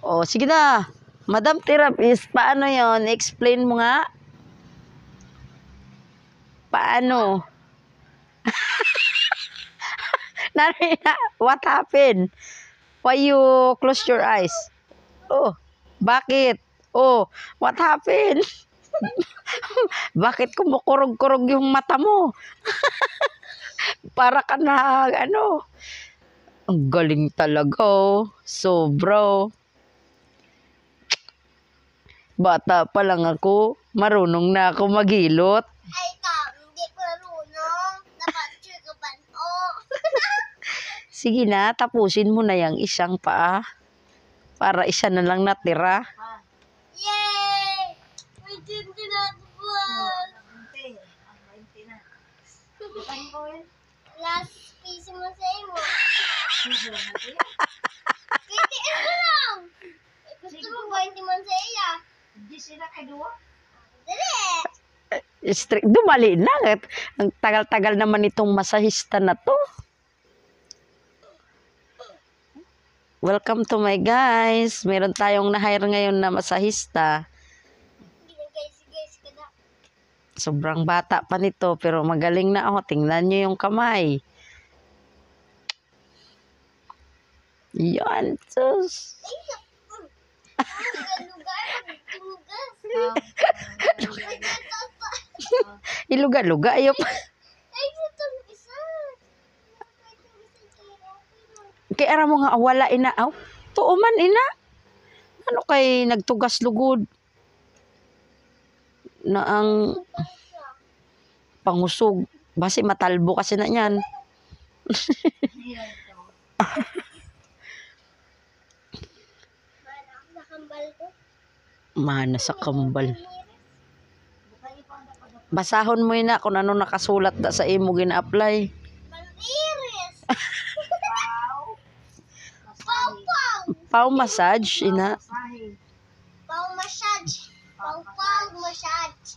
O, sige na. Madam Therapist, paano yon? Explain mo nga. Paano? What happened? Why you close your eyes? Oh, bakit? Oh, what happened? Bakit kumukurog-kurog yung mata mo? Para ka na, ano? Ang galing talaga, oh. Sobra. Bata pa lang ako, marunong na ako maghilot. Ay, hindi ko marunong. Dapat sure ka ba? Oh. Sige na, tapusin mo na yung isang paa. Para isa na lang natira. Yay! May tinti na ako ba? Last piece mo sa imo. Kiti, ano lang? Gusto mo ba hindi man sa iya? Hindi sila kaduwa? Dali! Dumali na. Ang tagal-tagal naman itong masahista na to. Welcome to my guys. Meron tayong na-hire ngayon na masahista. Guys, kada. Sobrang bata pa nito pero magaling na ako. Tingnan nyo yung kamay. Yan. Sus. Iluga-luga. Ayop. Kaya ara mo nga wala ina. Aw, tuuman ina. Ano kay nagtugas lugod? Na ang pangusog. Basi matalbo kasi na yan. Mana sa kambal. Basahon mo ina kung ano nakasulat da sa imo gina-apply. Iris. Pau. Pau massage ina. Pau massage. Pau massage.